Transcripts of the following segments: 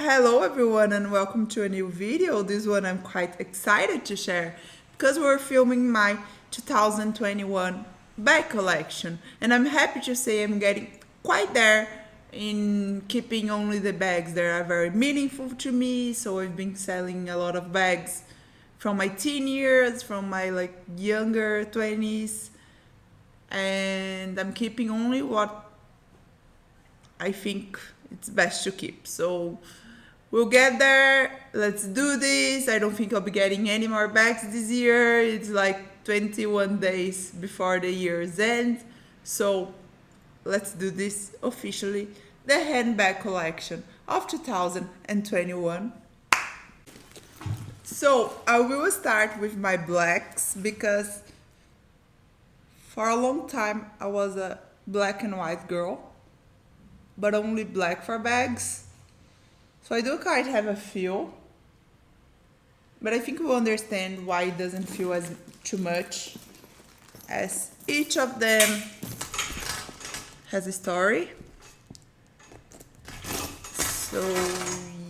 Hello everyone and welcome to a new video. This one I'm quite excited to share because we're filming my 2021 bag collection and I'm happy to say I'm getting quite there in keeping only the bags that are very meaningful to me. So I've been selling a lot of bags from my teen years, from my younger 20s, and I'm keeping only what I think it's best to keep. So we'll get there. Let's do this. I don't think I'll be getting any more bags this year. It's like 21 days before the year's end. So let's do this officially. The handbag collection of 2021. So I will start with my blacks because for a long time I was a black and white girl, but only black for bags. So I do quite have a feel, but I think we'll understand why it doesn't feel as too much, as each of them has a story. So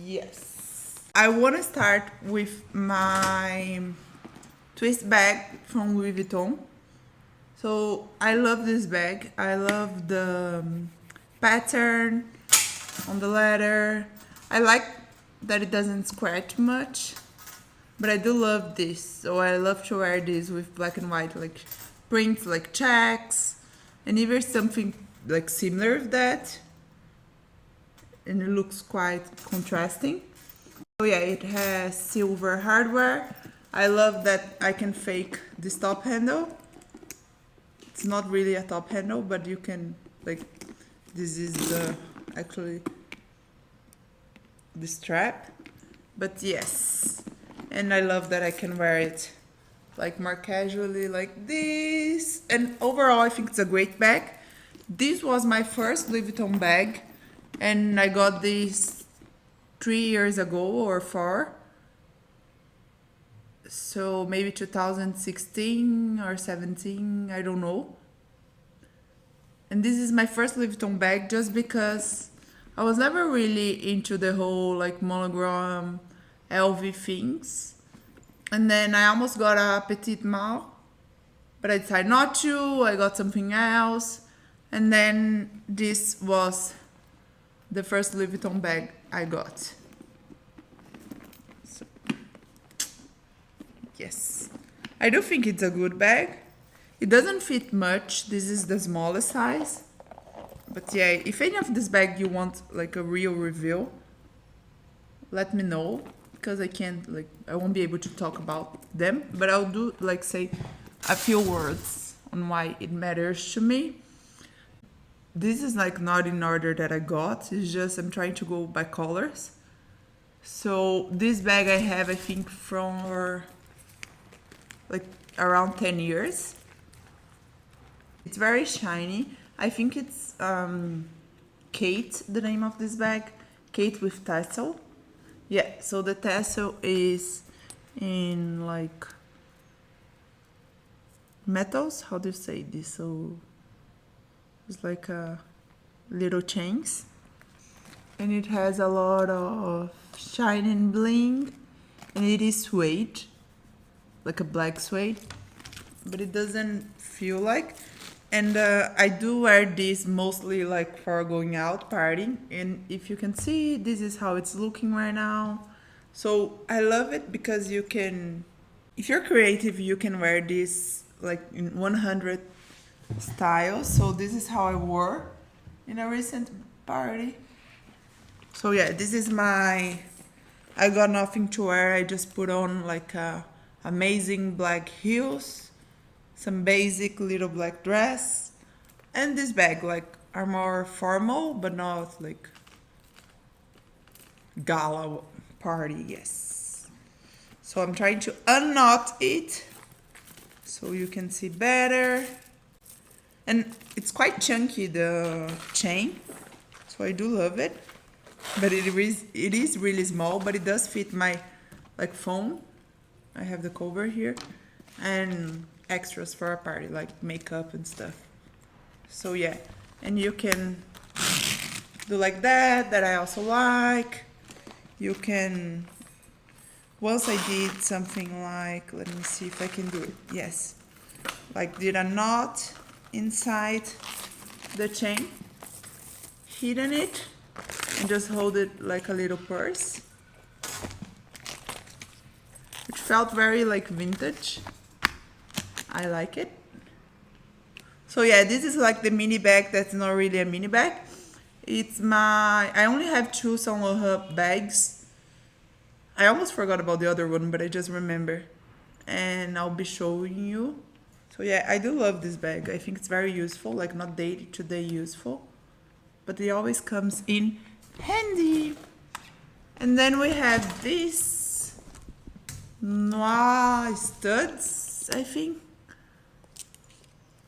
yes, I want to start with my twist bag from Louis Vuitton. So I love this bag. I love the pattern on the leather. I like that it doesn't scratch much, but I do love this. So I love to wear this with black and white prints, like checks, and even something like similar with that, and it looks quite contrasting. So yeah, it has silver hardware. I love that I can fake this top handle. It's not really a top handle, but you can this is actually the strap. But yes, and I love that I can wear it more casually like this. And overall I think it's a great bag. This was my first Louis Vuitton bag and I got this 3 years ago or 4. So maybe 2016 or 17, I don't know. And this is my first Louis Vuitton bag just because I was never really into the whole monogram LV things. And then I almost got a Petite Malle, but I decided not to. I got something else. And then this was the first Louis Vuitton bag I got. So, yes. I do think it's a good bag. It doesn't fit much. This is the smallest size. But yeah, if any of this bag you want a real review, let me know, because I can't I won't be able to talk about them, but I'll do say a few words on why it matters to me. This is not in order that I got. It's just I'm trying to go by colors. So this bag I have, I think, from around 10 years. It's very shiny. I think it's Kate, the name of this bag. Kate with tassel. Yeah, so the tassel is in metals. How do you say this? So it's a little chains. And it has a lot of shine and bling. And it is suede, like a black suede. But it doesn't feel like. And I do wear this mostly for going out partying. And if you can see, this is how it's looking right now. So I love it because you can, if you're creative, you can wear this in 100 styles. So this is how I wore in a recent party. So yeah, this is I got nothing to wear. I just put on amazing black heels, some basic little black dress, and this bag are more formal but not gala party. Yes, so I'm trying to unknot it so you can see better, and it's quite chunky, the chain, so I do love it, but it is really small, but it does fit my phone. I have the cover here and extras for a party makeup and stuff. So yeah, and you can do that I also like. you can, once I did something like, let me see if I can do it. Yes, like did a knot inside the chain, hidden it, and just hold it like a little purse, which felt very like vintage. I like it. So yeah, this is like the mini bag that's not really a mini bag. It's I only have two Saint Laurent bags. I almost forgot about the other one, but I just remember. And I'll be showing you. So yeah, I do love this bag. I think it's very useful, like not day to day useful, but it always comes in handy. And then we have this noir studs, I think,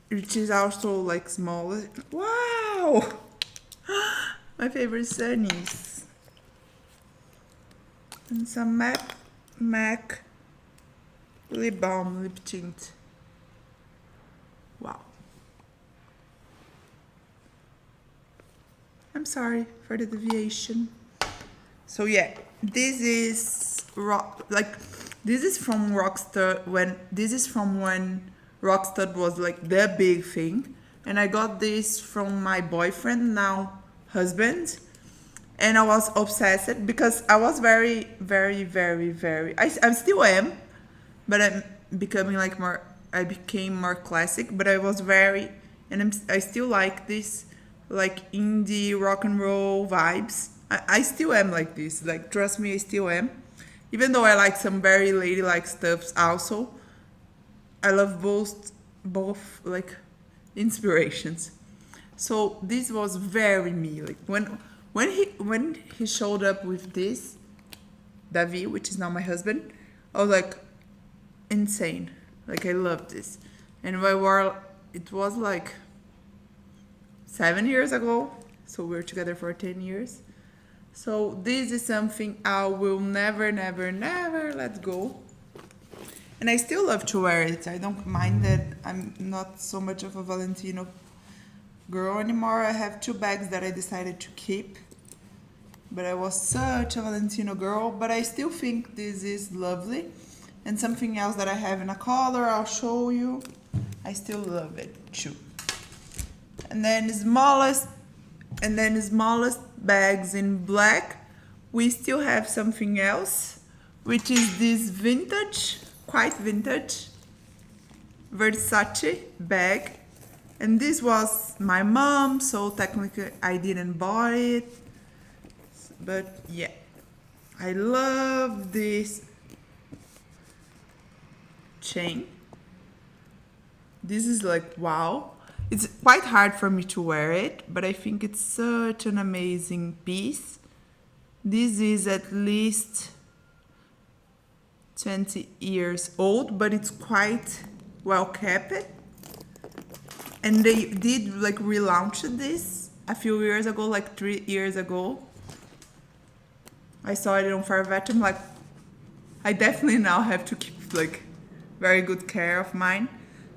which is also like small. Wow! My favorite sunnies. And some MAC lip balm, lip tint. Wow. I'm sorry for the deviation. So yeah, this is this is from Rockstar when Rockstar was like the big thing, and I got this from my boyfriend, now husband, and I was obsessed because I was very, very, very, very. I still am, but I'm becoming like more. I became more classic, but I was very, and I still like this, like indie rock and roll vibes. I still am like this. Like trust me, I still am. Even though I like some very ladylike stuffs also, I love both like inspirations. So this was very me. Like when he showed up with this, Davi, which is now my husband, I was like insane. Like I love this. And it was like 7 years ago. So we were together for 10 years. So this is something I will never, never, never let go. And I still love to wear it. I don't mind that I'm not so much of a Valentino girl anymore. I have two bags that I decided to keep. But I was such a Valentino girl. But I still think this is lovely. And something else that I have in a color, I'll show you. I still love it too. And then the smallest bags in black. We still have something else, which is this vintage, quite vintage, Versace bag. And this was my mom, so technically I didn't buy it. But yeah, I love this chain. This is like wow. It's quite hard for me to wear it, but I think it's such an amazing piece. This is at least 20 years old, but it's quite well kept. And they did like relaunch this a few years ago, like 3 years ago. I saw it on Farvet. I'm like, I definitely now have to keep like very good care of mine.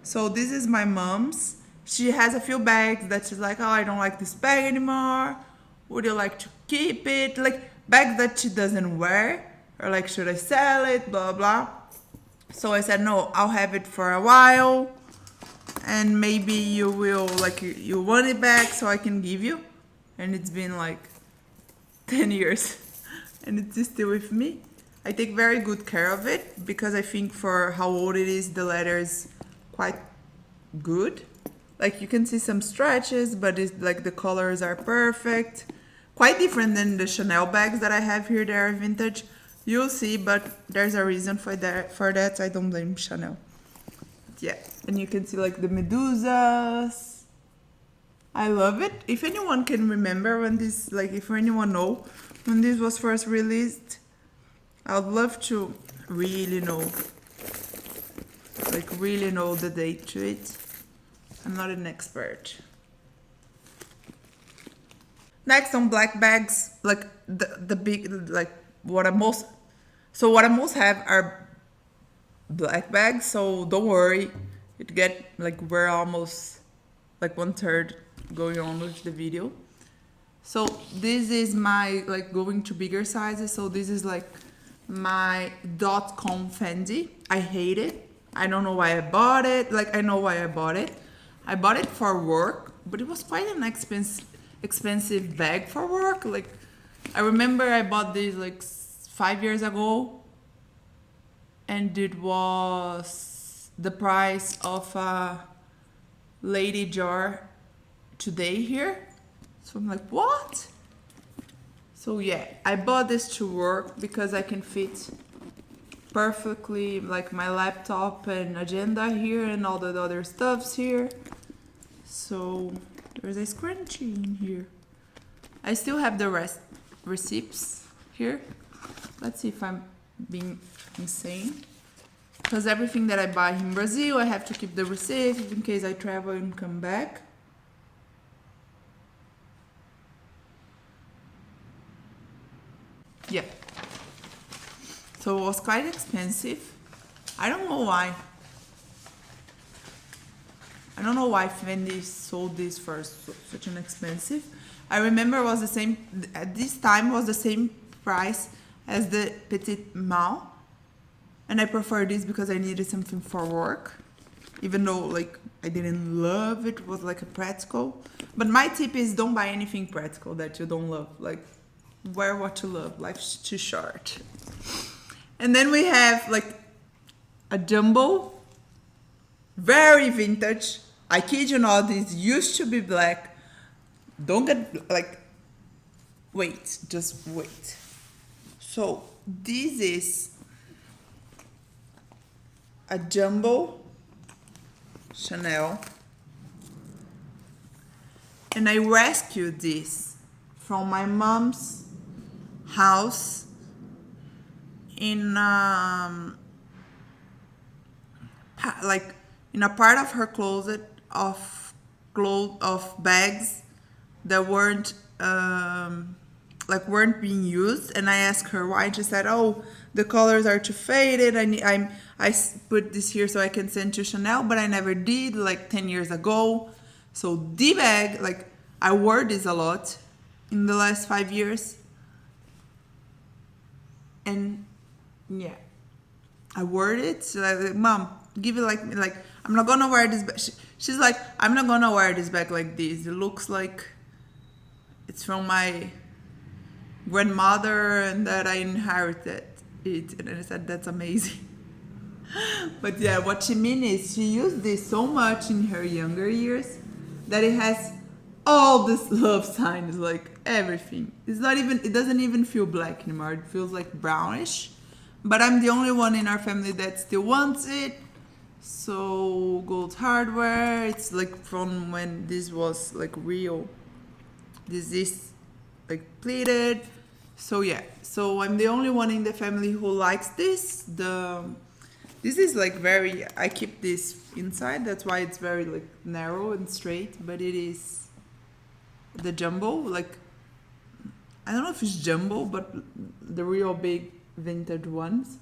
So this is my mom's. She has a few bags that she's like, oh, I don't like this bag anymore. Would you like to keep it? Like bags that she doesn't wear, or like, should I sell it? Blah, blah. So I said, no, I'll have it for a while. And maybe you will, like, you want it back so I can give you. And it's been like 10 years and it's still with me. I take very good care of it because I think for how old it is, the leather is quite good. Like you can see some stretches, but it's like the colors are perfect. Quite different than the Chanel bags that I have here. They are vintage. You'll see, but there's a reason for that. I don't blame Chanel. Yeah, and you can see like the medusas. I love it. If anyone can remember when this, like if anyone know when this was first released, I'd love to really know, like really know the date to it. I'm not an expert. Next on black bags, like the big, like what I most have are black bags, so don't worry. We're almost like 1/3 going on with the video. So this is my, like, going to bigger sizes. So this is like my .com Fendi. I hate it. I don't know why I bought it. Like, I know why I bought it. I bought it for work, but it was quite an expensive bag for work. Like, I remember I bought this like 5 years ago, and it was the price of a lady jar today here. So I'm like, what? So yeah, I bought this to work because I can fit perfectly like my laptop and agenda here and all the other stuffs here. So there's a scrunchie in here. I still have the receipts here. Let's see if I'm being insane. Because everything that I buy in Brazil, I have to keep the receipt in case I travel and come back. Yeah. So it was quite expensive. I don't know why. I don't know why Fendi sold this for such an expensive. I remember it was the same, at this time was the same price as the Petit Mal. And I prefer this because I needed something for work. Even though like I didn't love it, it was like a practical. But my tip is don't buy anything practical that you don't love. Like, wear what you love. Life's too short. And then we have like a jumbo, very vintage. I kid you not, this used to be black. Don't get like, wait, just wait. So this is a jumbo Chanel, and I rescued this from my mom's house in like in a part of her closet of bags that weren't weren't being used. And I asked her why, and she said, oh, the colors are too faded. I put this here so I can send to Chanel, but I never did, like 10 years ago. So the bag, like, I wore this a lot in the last 5 years. And yeah, I wore it. So like, Mom, give it like I'm not gonna wear this bag. She's like, I'm not gonna wear this bag like this. It looks like it's from my grandmother and that I inherited it. And I said, that's amazing. But yeah, what she means is she used this so much in her younger years that it has all these love signs, like everything. It doesn't even feel black anymore. It feels like brownish. But I'm the only one in our family that still wants it. So gold hardware, it's like from when this was like real. This is like pleated. So yeah, so I'm the only one in the family who likes this. This is like very, I keep this inside, that's why it's very like narrow and straight, but it is the jumbo, like, I don't know if it's jumbo, but the real big vintage ones.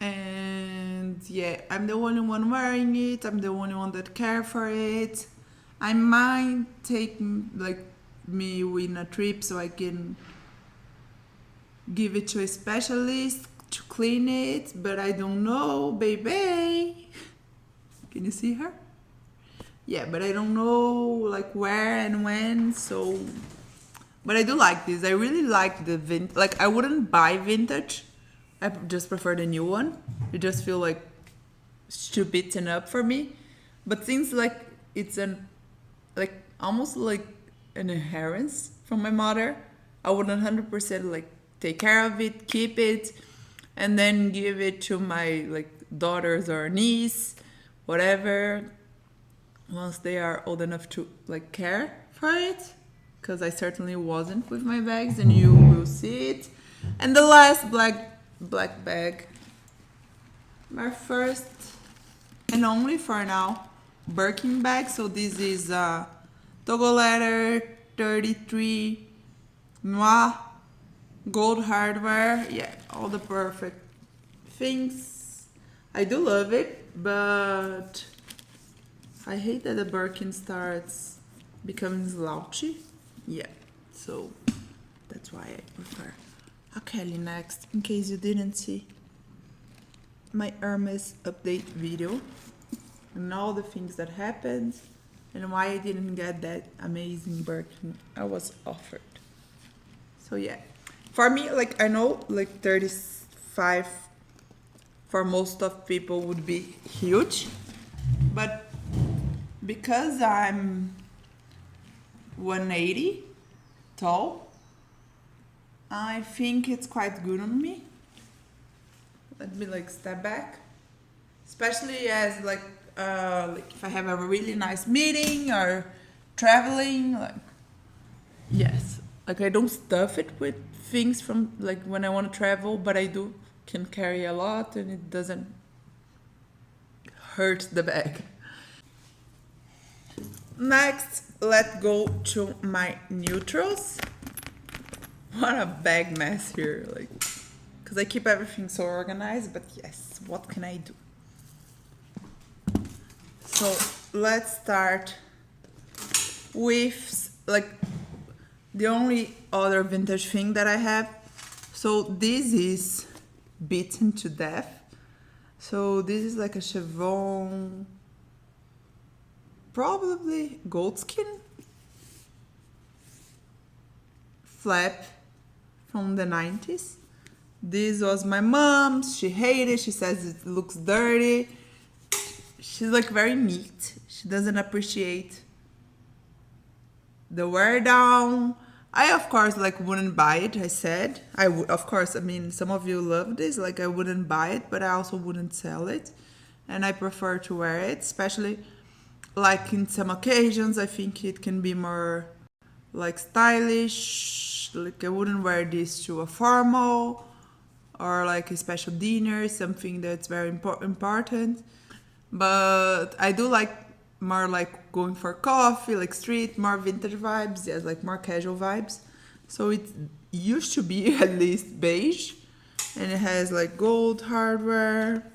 And yeah, I'm the only one wearing it, I'm the only one that care for it. I might take like me in a trip so I can give it to a specialist to clean it, but I don't know, baby. Can you see her? Yeah, but I don't know like where and when, so. But I do like this. I really like the vintage. Like, I wouldn't buy vintage. I just prefer the new one. It just feel like it's too beaten up for me. But since like it's almost like an inheritance from my mother, I would 100% like take care of it, keep it, and then give it to my like daughters or niece, whatever, once they are old enough to like care for it, because I certainly wasn't with my bags, and you will see it. And the last black bag, my first and only for now Birkin bag. So this is Togo leather 33 Noir, gold hardware, yeah, all the perfect things. I do love it, but I hate that the Birkin starts becoming slouchy. Yeah, so that's why I prefer. Okay, next, in case you didn't see my Hermes update video and all the things that happened and why I didn't get that amazing Birkin I was offered. So yeah, for me, like, I know like 35 for most of people would be huge, but because I'm 180 tall, I think it's quite good on me. Let me like step back, especially as like if I have a really nice meeting or traveling, like, yes, like I don't stuff it with things from like when I want to travel, but I do can carry a lot and it doesn't hurt the bag. Next, let's go to my neutrals. What a bag mess here, like, because I keep everything so organized, but yes, what can I do? So let's start with like the only other vintage thing that I have. So this is beaten to death. So this is like a chevron, probably goldskin flap from the 90s. This was my mom's. She hated it. She says it looks dirty. She's like very neat. She doesn't appreciate the wear down. I of course like wouldn't buy it. I said I would, of course. I mean, some of you love this. Like, I wouldn't buy it, but I also wouldn't sell it, and I prefer to wear it, especially like in some occasions. I think it can be more like stylish. Like, I wouldn't wear this to a formal or like a special dinner, something that's very important. But I do like more like going for coffee, like street, more vintage vibes, yes, like more casual vibes. So it used to be at least beige, and it has like gold hardware.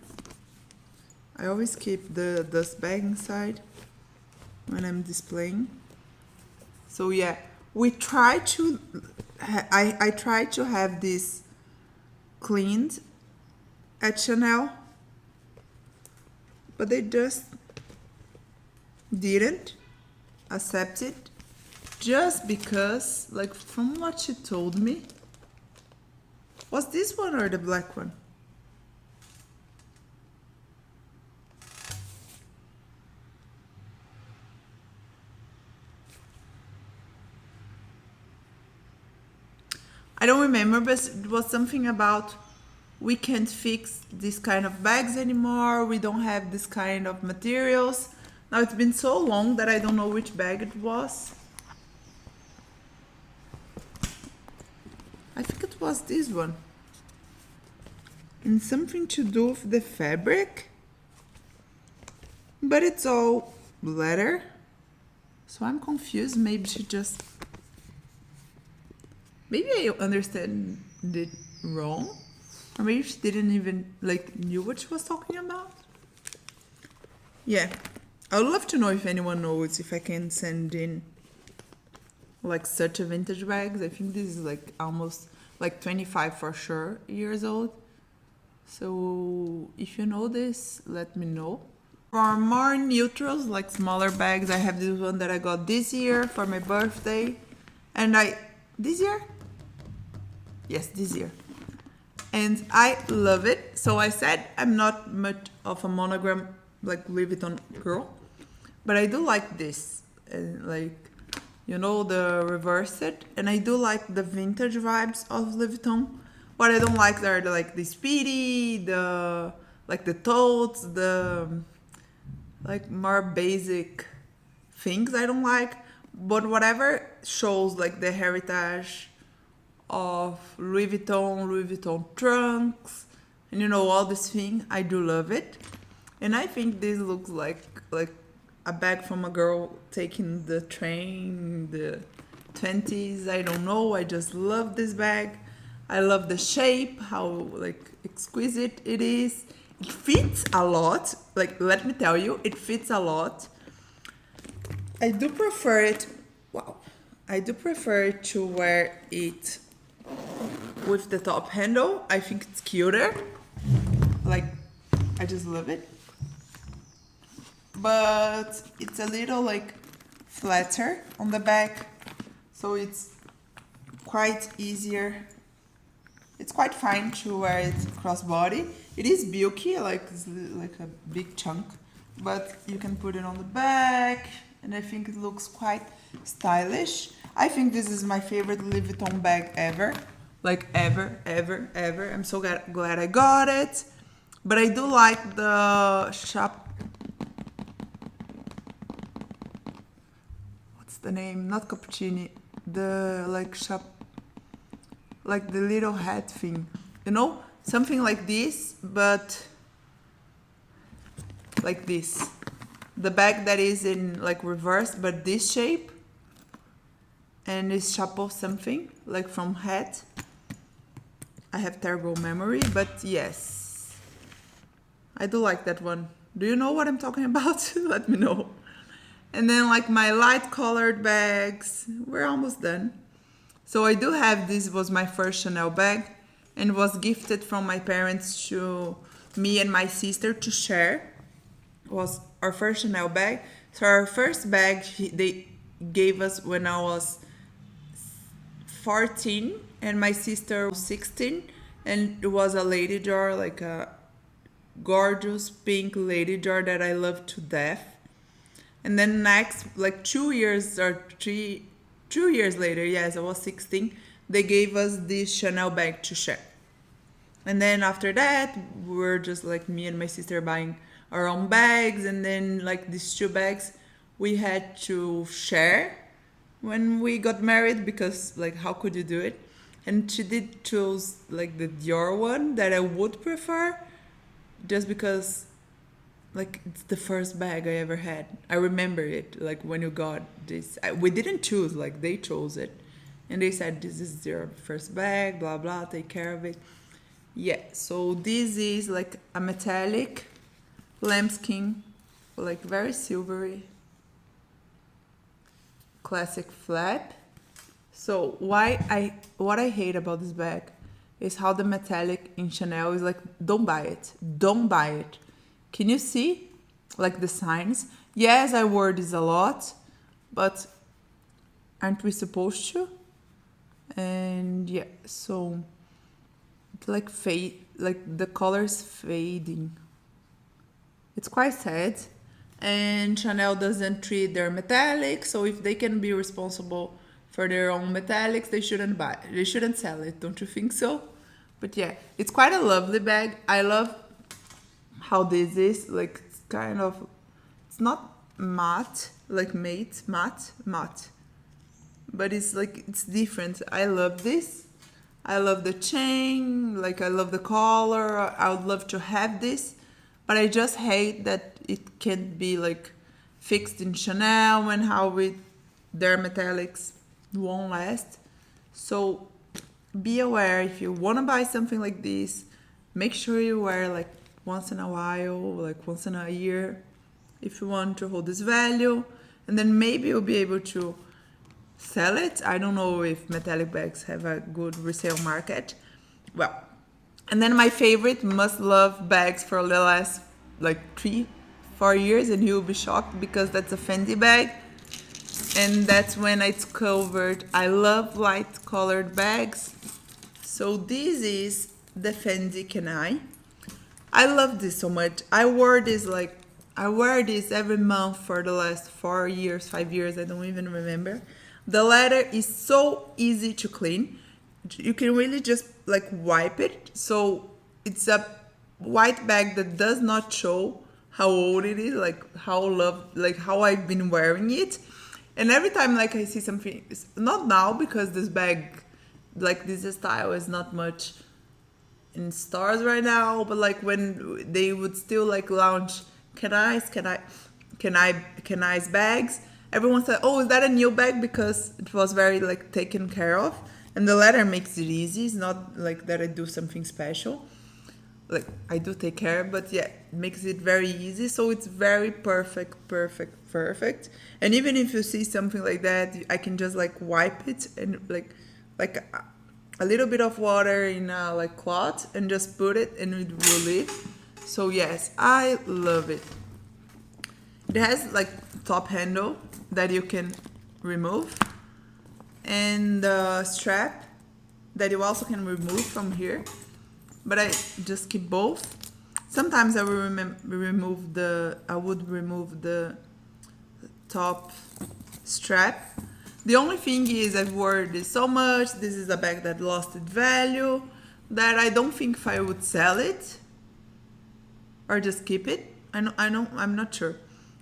I always keep the dust bag inside when I'm displaying. So yeah, we try to, I try to have this cleaned at Chanel, but they just didn't accept it, just because, like, from what she told me, was this one or the black one? I don't remember, but it was something about we can't fix this kind of bags anymore. We don't have this kind of materials. Now it's been so long that I don't know which bag it was. I think it was this one. And something to do with the fabric. But it's all leather. So I'm confused. Maybe she just... Maybe I understand it wrong. Or maybe she didn't even like knew what she was talking about. Yeah. I would love to know if anyone knows if I can send in like such a vintage bags. I think this is like almost like 25 for sure years old. So if you know this, let me know. For more neutrals, like smaller bags, I have this one that I got this year for my birthday. And this year? Yes, this year. And I love it. So I said I'm not much of a monogram like Louis Vuitton girl, but I do like this, like, you know, the reverse it, and I do like the vintage vibes of Louis Vuitton. What I don't like are like the speedy, the like the totes, the like more basic things I don't like. But whatever shows like the heritage of Louis Vuitton trunks, and you know, all this thing, I do love it. And I think this looks like a bag from a girl taking the train, the 20s. I don't know, I just love this bag. I love the shape, how like exquisite it is. It fits a lot, like, let me tell you, it fits a lot. I do prefer it. Wow, I do prefer to wear it with the top handle. I think it's cuter. Like, I just love it. But it's a little like flatter on the back, so it's quite easier. It's quite fine to wear it crossbody. It is bulky, like it's like a big chunk, but you can put it on the back, and I think it looks quite stylish. I think this is my favorite Louis Vuitton bag ever. Like ever. I'm so glad I got it. But I do like the shop. What's the name? Not cappuccini. The like shop. Like the little hat thing. You know? Something like this, but like this. The bag that is in like reverse, but this shape. And it's chapeau something, like from hat. I have terrible memory, but yes. I do like that one. Do you know what I'm talking about? Let me know. And then like my light colored bags. We're almost done. So I do have, this was my first Chanel bag and was gifted from my parents to me and my sister to share. It was our first Chanel bag. So our first bag they gave us when I was 14 and my sister was 16, and it was a lady jar, like a gorgeous pink lady jar that I love to death. And then next, like 2 years or 2 years later, yes, I was 16, they gave us this Chanel bag to share. And then after that, we were just like me and my sister buying our own bags, and then like these two bags we had to share when we got married, because like how could you do it? And she did choose like the Dior one that I would prefer, just because like it's the first bag I ever had. I remember it, like when you got this. We didn't choose, like they chose it. And they said, this is your first bag, blah, blah, take care of it. Yeah, so this is like a metallic lambskin, like very silvery, classic flap. So what I hate about this bag is how the metallic in Chanel is like, don't buy it. Don't buy it. Can you see like the signs? Yes, I wore this a lot, but aren't we supposed to? And yeah, so it's like fade, like the color's fading. It's quite sad. And Chanel doesn't treat their metallics, so if they can be responsible for their own metallics, they shouldn't buy it. They shouldn't sell it, don't you think so? But yeah, it's quite a lovely bag. I love how this is, like it's kind of, it's not matte, like matte, but it's like, it's different. I love this. I love the chain, like I love the color. I would love to have this, but I just hate that it can't be like fixed in Chanel and how their metallics won't last. So be aware, if you want to buy something like this, make sure you wear like once in a while, like once in a year, if you want to hold this value, and then maybe you'll be able to sell it. I don't know if metallic bags have a good resale market. Well, and then my favorite must-love bags for the last like 3-4 years, and you'll be shocked because that's a Fendi bag, and that's when I discovered I love light colored bags. So this is the Fendi Kenai. I love this so much. I wear this every month for the last 4 years, 5 years, I don't even remember. The leather is so easy to clean. You can really just like wipe it. So it's a white bag that does not show how old it is, like how I've been wearing it. And every time like I see something, not now because this bag, like this style is not much in stores right now, but like when they would still like launch Kenai's bags, everyone said, oh, is that a new bag? Because it was very like taken care of, and the leather makes it easy. It's not like that I do something special. like I do take care, but yeah, it makes it very easy. So it's very perfect. And even if you see something like that, I can just like wipe it and like a little bit of water in a like cloth and just put it and it will leave. So yes, I love it. It has like top handle that you can remove, and the strap that you also can remove from here, but I just keep both. Sometimes I will remove the top strap. The only thing is I've worn this so much. This is a bag that lost its value, that I don't think if I would sell it or just keep it. I'm not sure.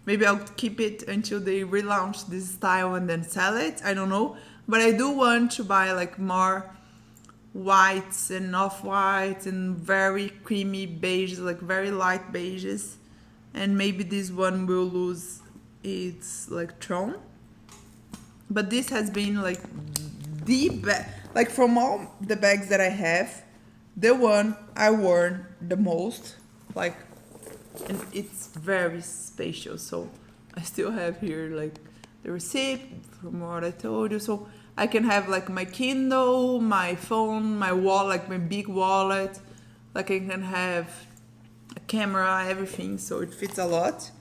Maybe I'll keep it until they relaunch this style and then sell it. I don't know. But I do want to buy like more whites and off-whites and very creamy beiges, like very light beiges. And maybe this one will lose its like tone. But this has been like the best, like from all the bags that I have, the one I worn the most, like, and it's very spacious. So I still have here like the receipt from what I told you. So I can have like my Kindle, my phone, my wallet, like my big wallet. Like I can have a camera, everything. So it fits a lot.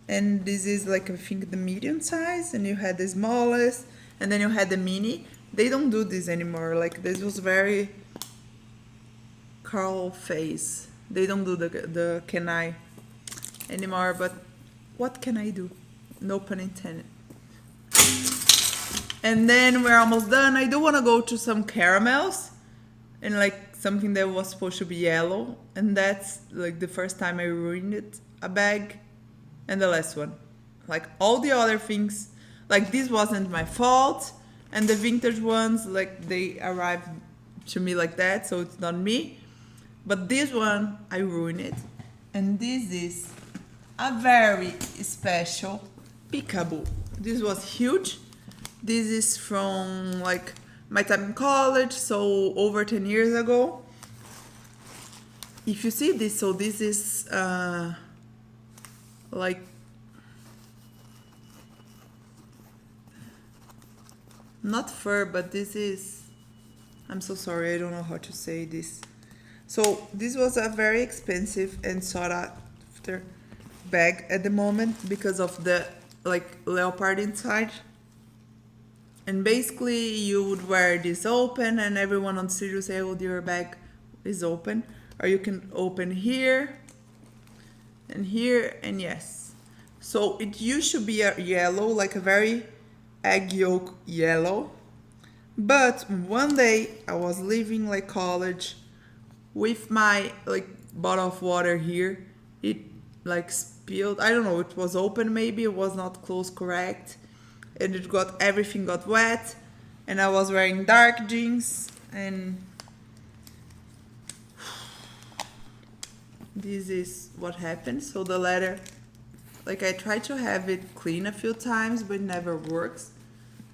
And this is like I think the medium size, and you had the smallest, and then you had the mini. They don't do this anymore. Like this was very Carl face. They don't do the can I anymore, but what can I do? No pun intended. And then we're almost done. I do want to go to some caramels and like something that was supposed to be yellow, and that's like the first time I ruined it, a bag. And the last one. Like all the other things, like this wasn't my fault, and the vintage ones, like they arrived to me like that, so it's not me. But this one, I ruined it. And this is a very special peekaboo. This was huge. This is from like my time in college, so over 10 years ago. If you see this, so this is like not fur, but this is, I'm so sorry, I don't know how to say this. So this was a very expensive and sought after bag at the moment because of the like leopard inside. And basically you would wear this open and everyone on the street would say, oh, your bag is open. Or you can open here and here, and yes. So it used to be a yellow, like a very egg yolk yellow. But one day I was leaving like college with my like bottle of water here. It like spilled. I don't know, it was open maybe, it was not closed correct. And it got, everything got wet. And I was wearing dark jeans, and this is what happened. So the leather, like I tried to have it clean a few times, but it never works.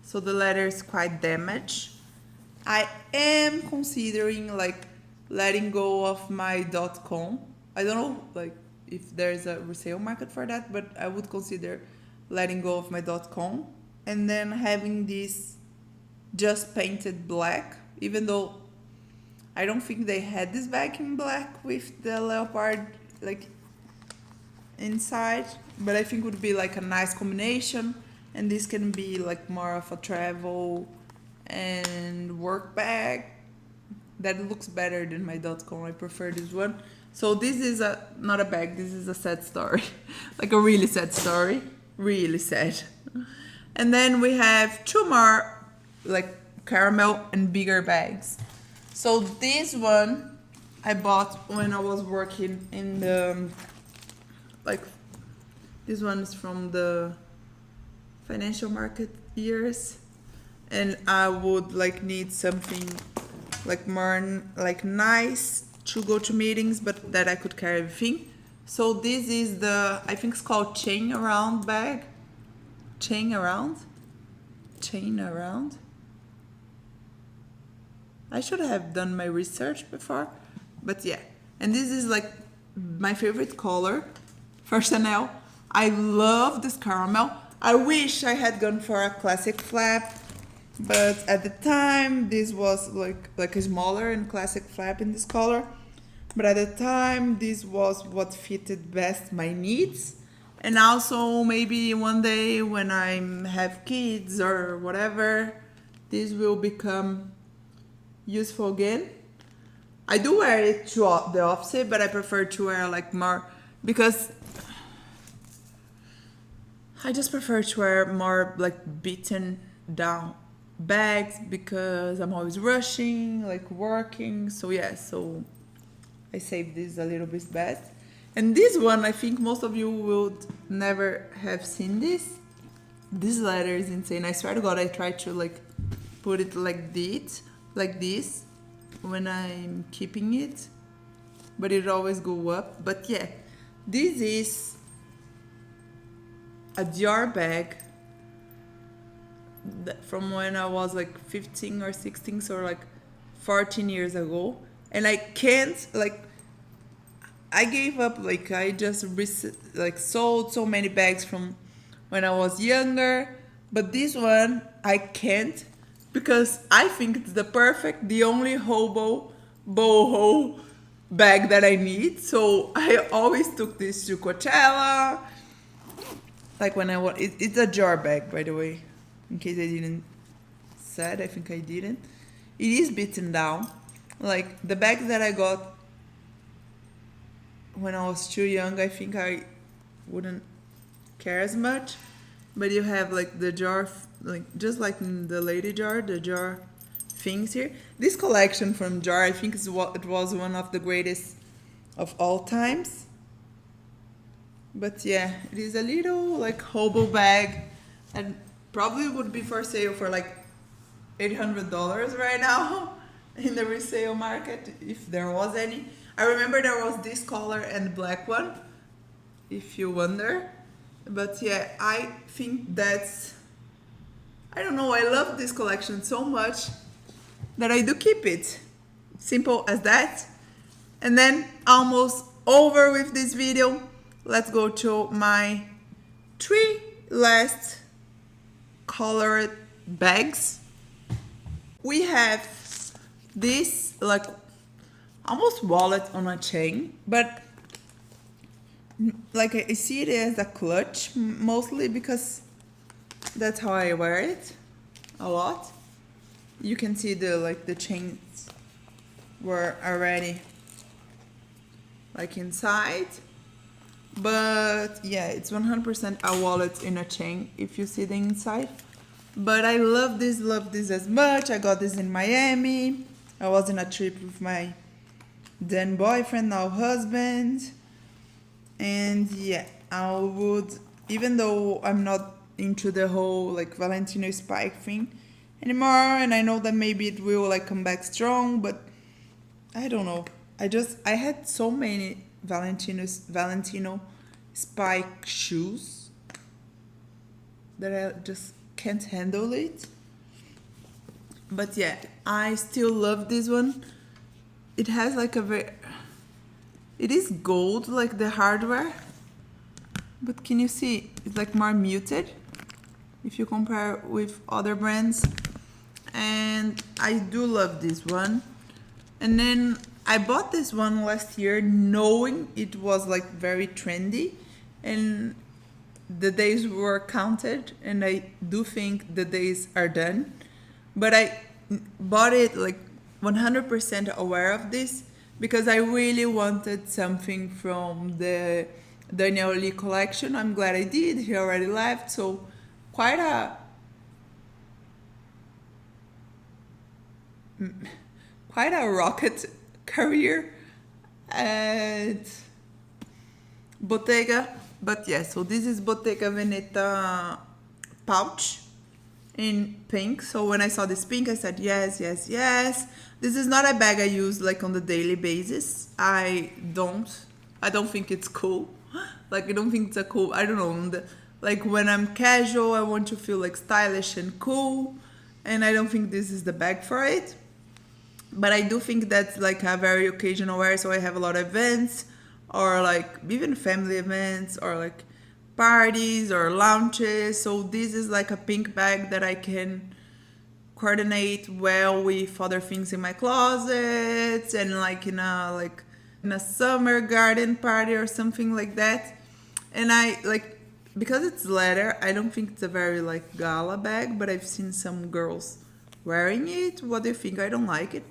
So the leather is quite damaged. I am considering like letting go of my .com. I don't know like if there's a resale market for that, but I would consider letting go of my .com and then having this just painted black, even though I don't think they had this bag in black with the leopard like inside, but I think it would be like a nice combination, and this can be like more of a travel and work bag that looks better than my .com. I prefer this one. So this is not a bag, this is a sad story. Like a really sad story, really sad. And then we have two more like caramel and bigger bags. So this one I bought when I was working in the, like, this one is from the financial market years, and I would like need something like more like nice to go to meetings, but that I could carry everything. So this is the, I think it's called chain around bag. Chain around. I should have done my research before, but yeah. And this is like my favorite color for Chanel. I love this caramel. I wish I had gone for a classic flap, but at the time this was like a smaller and classic flap in this color. But at the time this was what fitted best my needs. And also maybe one day when I have kids or whatever, this will become useful again. I do wear it to the office, but I prefer to wear like more, because I just prefer to wear more like beaten down bags, because I'm always rushing, like working. So yeah, so I saved this a little bit best. And this one, I think most of you would never have seen this. This leather is insane. I swear to God, I tried to like put it like this when I'm keeping it, but it always go up. But yeah, this is a Dior bag from when I was like 15 or 16, so like 14 years ago. And I can't, like, I gave up, like I just like sold so many bags from when I was younger, but this one I can't, because I think it's the only hobo boho bag that I need. So I always took this to Coachella. Like when I was, it's a jar bag, by the way, in case I didn't said, I think I didn't. It is beaten down. Like the bags that I got when I was too young, I think I wouldn't care as much. But you have like the jar, like just like in the lady jar, the jar things here. This collection from Jar, I think it was one of the greatest of all times. But yeah, it is a little like hobo bag, and probably would be for sale for like $800 right now in the resale market, if there was any. I remember there was this color and black one, if you wonder. But yeah, I think that's, I don't know, I love this collection so much that I do keep it. Simple as that. And then almost over with this video. Let's go to my 3 last colored bags. We have this like almost wallet on a chain, but like I see it as a clutch mostly, because that's how I wear it a lot. You can see the chains were already like inside, but yeah, it's 100% a wallet in a chain if you see the inside. But I love this as much. I got this in Miami. I was in a trip with my then boyfriend, now husband. And yeah, I would, even though I'm not into the whole like Valentino spike thing anymore, and I know that maybe it will like come back strong, but I don't know. I had so many Valentino spike shoes that I just can't handle it. But yeah, I still love this one. It has like it is gold, like the hardware, but can you see it's like more muted if you compare with other brands. And I do love this one. And then I bought this one last year knowing it was like very trendy, and the days were counted, and I do think the days are done. But I bought it like 100% aware of this, because I really wanted something from the Daniel Lee collection. I'm glad I did. He already left, so quite a rocket career at Bottega. But yeah, so this is Bottega Veneta pouch in pink. So when I saw this pink, I said yes, yes, yes. This is not a bag I use like on the daily basis. I don't think it's cool. Like I don't think it's a cool, I don't know, like when I'm casual, I want to feel like stylish and cool, and I don't think this is the bag for it. But I do think that's like a very occasional wear, so I have a lot of events or like even family events or like parties or launches. So this is like a pink bag that I can coordinate well with other things in my closets and like in a summer garden party or something like that. And I like, because it's leather, I don't think it's a very like gala bag, but I've seen some girls wearing it. What do you think? I don't like it,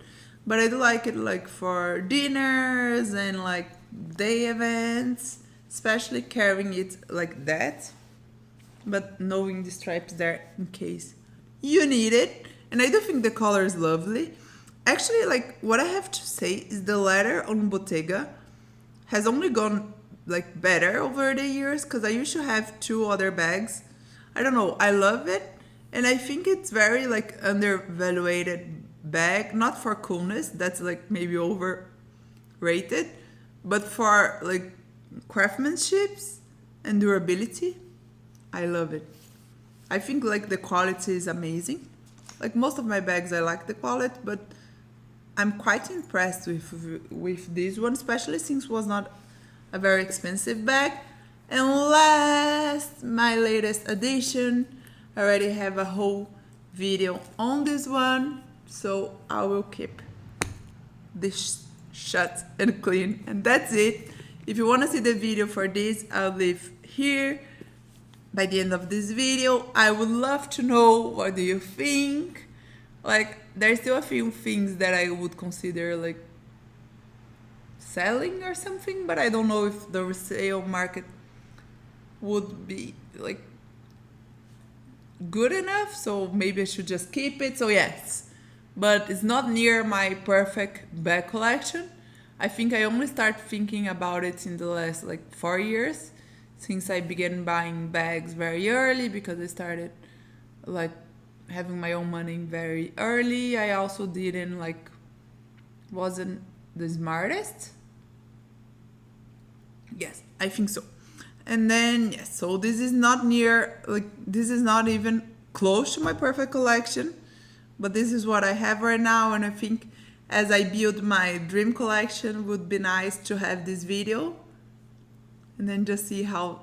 but I do like it like for dinners and like day events, especially carrying it like that, but knowing the stripes there in case you need it. And I do think the color is lovely. Actually, like what I have to say is the leather on Bottega has only gone like better over the years, because I used to have two other bags. I don't know, I love it, and I think it's very like undervalued bag, not for coolness, that's like maybe overrated, but for like craftsmanship and durability, I love it. I think like the quality is amazing. Like most of my bags I like the quality, but I'm quite impressed with this one, especially since it was not a very expensive bag. And last, my latest addition, I already have a whole video on this one, so I will keep this shut and clean, and that's it. If you want to see the video for this, I'll leave here by the end of this video. I would love to know, what do you think? Like, there's still a few things that I would consider like selling or something, but I don't know if the resale market would be like good enough, so maybe I should just keep it. So yes, but it's not near my perfect bag collection. I think I only start thinking about it in the last like 4 years, since I began buying bags very early, because I started like having my own money very early. I also didn't like, wasn't the smartest. Yes, I think so. And then yes, so this is not near, like this is not even close to my perfect collection, but this is what I have right now. And I think as I build my dream collection, would be nice to have this video and then just see how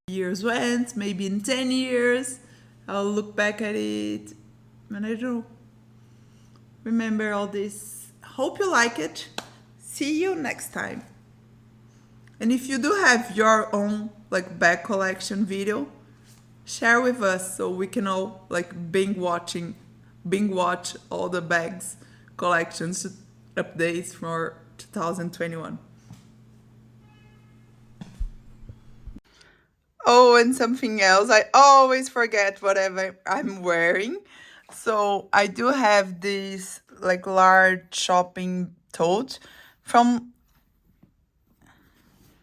the years went. Maybe in 10 years I'll look back at it and I don't remember all this. Hope you like it. See you next time. And if you do have your own like bag collection video, share with us so we can all like binge watch all the bags collections updates for 2021. Oh, and something else, I always forget whatever I'm wearing. So I do have this like large shopping tote from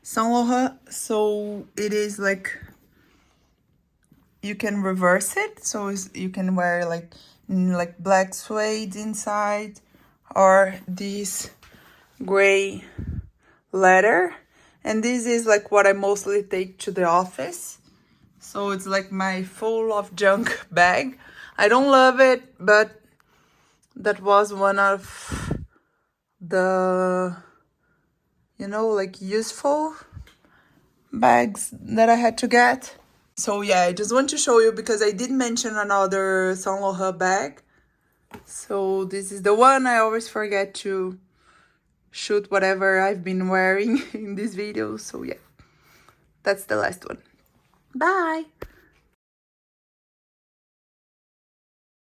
Saint Laurent. So it is like, you can reverse it, so you can wear like black suede inside, or this gray leather. And this is like what I mostly take to the office, so it's like my full of junk bag. I don't love it, but that was one of the, like useful bags that I had to get. So yeah, I just want to show you because I did mention another Saint Laurent bag. So this is the one. I always forget to shoot whatever I've been wearing in this video. So yeah, that's the last one. Bye!